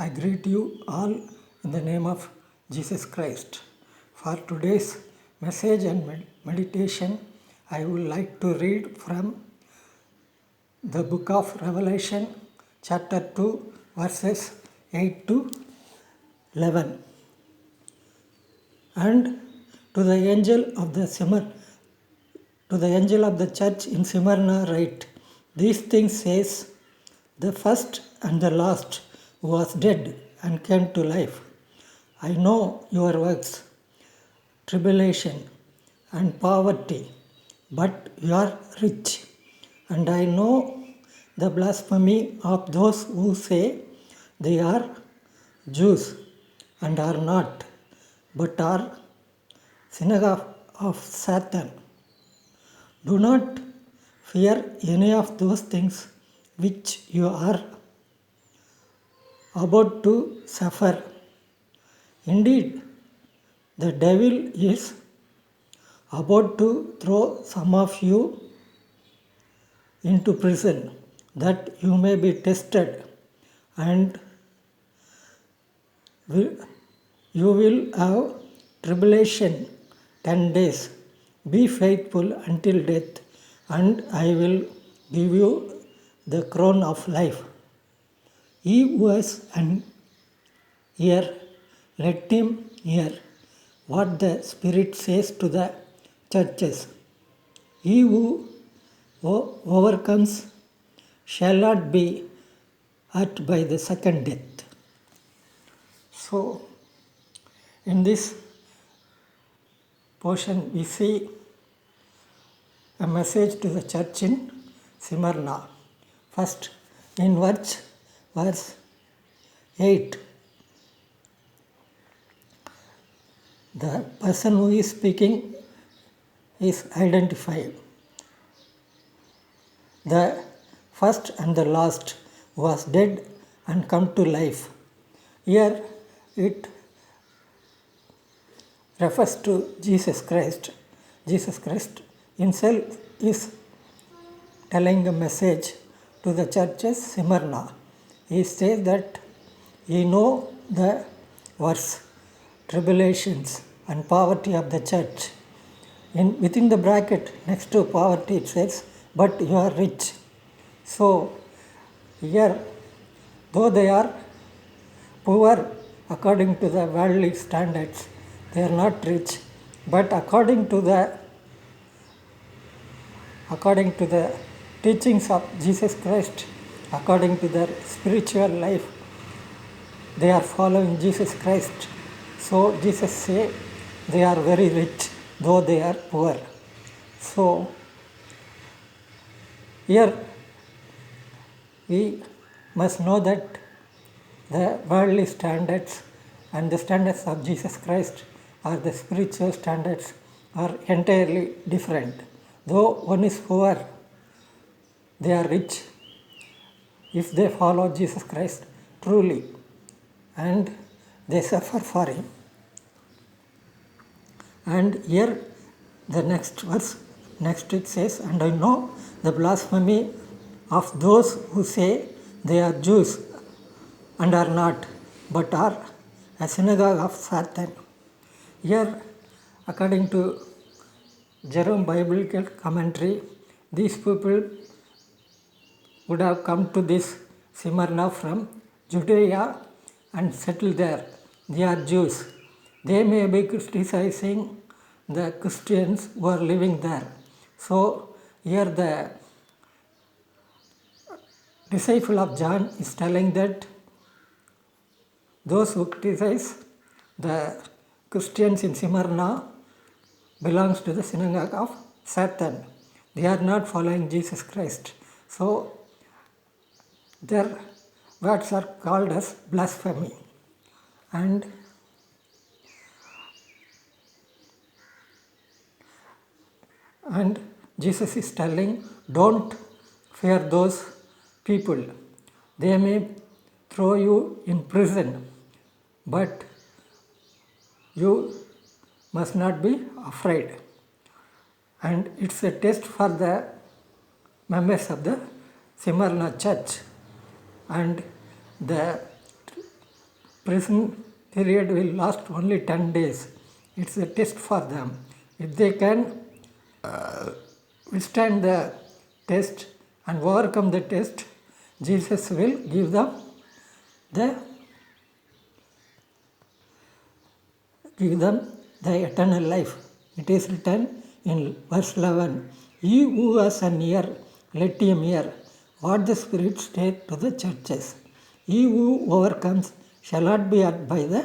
I greet you all in the name of Jesus Christ. For today's message and meditation, I would like to read from the book of Revelation, chapter 2, verses 8 to 11. And to the angel of the church in Smyrna write, these things says the first and the last who was dead and came to life. I know your works, tribulation and poverty, but you are rich. And I know the blasphemy of those who say they are Jews and are not, but are synagogue of Satan. Do not fear any of those things which you are about to suffer. Indeed, the devil is about to throw some of you into prison, that you may be tested, and you will have tribulation 10 days. Be faithful until death, and I will give you the crown of life. He who has an ear, let him hear what the Spirit says to the churches. He who overcomes shall not be hurt by the second death. So, in this portion, we see a message to the church in Smyrna. First, in verse 8, the person who is speaking is identified. The first and the last was dead and come to life. Here it refers to Jesus Christ. Jesus Christ himself is telling a message to the churches Smyrna. He says that he knows the works, tribulations and poverty of the church. Within the bracket next to poverty it says, but you are rich. So here, though they are poor according to the worldly standards, they are not rich, but according to the teachings of Jesus Christ, according to their spiritual life, they are following Jesus Christ. So Jesus say they are very rich, though they are poor. So here we must know that the worldly standards and the standards of Jesus Christ or the spiritual standards are entirely different. Though one is poor, they are rich if they follow Jesus Christ truly, and they suffer for him. And here the next verse, next it says, and I know the blasphemy of those who say they are Jews and are not, but are a synagogue of Satan. Here, according to Jerome Biblical Commentary, these people would have come to this Smyrna from Judea and settled there. They are Jews. They may be criticizing the Christians who are living there. So here the disciple of John is telling that those who criticize the Christians in Smyrna belongs to the synagogue of Satan. They are not following Jesus Christ. So their words are called as blasphemy. And Jesus is telling, don't fear those people. They may throw you in prison, but you must not be afraid. And it's a test for the members of the Smyrna church. And the prison period will last only 10 days. It's a test for them. If they can withstand the test and overcome the test, Jesus will give them the eternal life. It is written in verse 11, "He who has an ear, let him hear what the Spirit says to the churches. He who overcomes shall not be hurt by the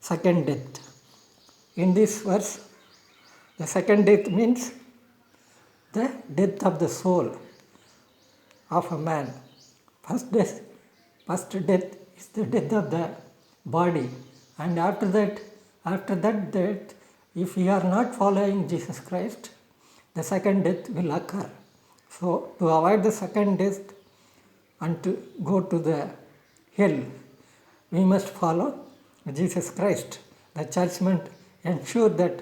second death." In this verse, the second death means the death of the soul of a man. First death is the death of the body, and after that death, if we are not following Jesus Christ, the second death will occur. So to avoid the second death and to go to the hell, we must follow Jesus Christ. The church must ensure that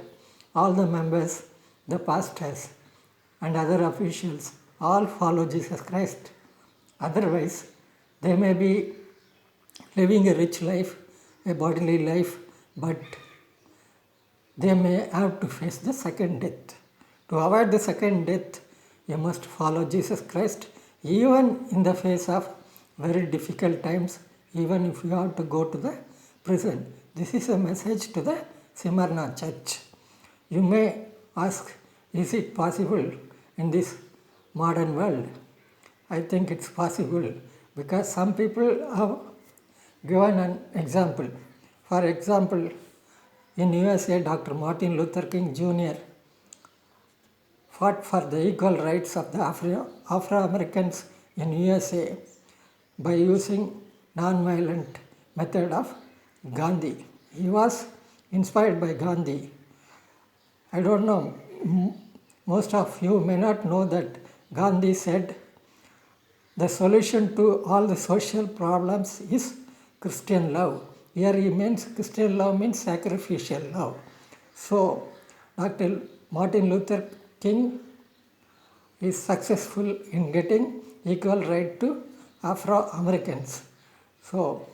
all the members, the pastors and other officials all follow Jesus Christ. Otherwise, they may be living a rich life, a bodily life, but they may have to face the second death. To avoid the second death, you must follow Jesus Christ, even in the face of very difficult times, even if you have to go to the prison. This is a message to the Smyrna church. You may ask, is it possible in this modern world? I think it's possible because some people have given an example. For example, in USA, Dr. Martin Luther King Jr. fought for the equal rights of the Afro-Americans in USA by using non-violent method of Gandhi. He was inspired by Gandhi. I don't know, most of you may not know that Gandhi said the solution to all the social problems is Christian love. Here he means Christian love means sacrificial love. So Dr. Martin Luther King is successful in getting equal right to Afro-Americans. So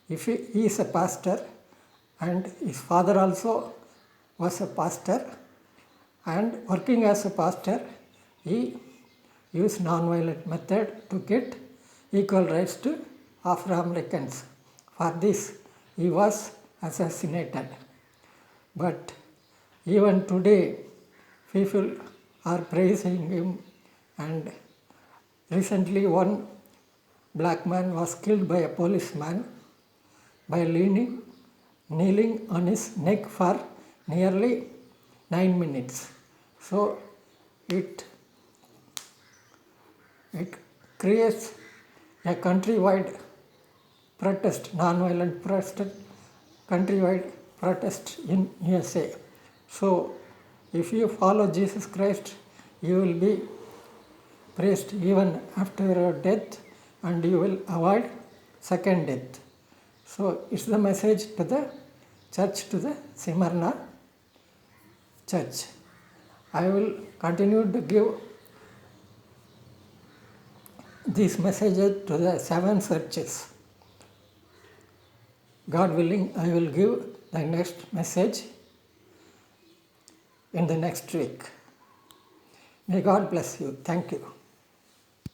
if he is a pastor and his father also was a pastor, and working as a pastor, he used non-violent method to get equal rights to Afro-Americans. For this, he was assassinated. But even today, people are praising him, and recently one black man was killed by a policeman by kneeling on his neck for nearly 9 minutes. So it creates a countrywide protest, non-violent protest, countrywide protest in USA. So if you follow Jesus Christ, you will be praised even after your death, and you will avoid second death. So it's the message to the church, to the Smyrna church. I will continue to give these messages to the 7 churches. God willing, I will give the next message in the next week. May God bless you. Thank you.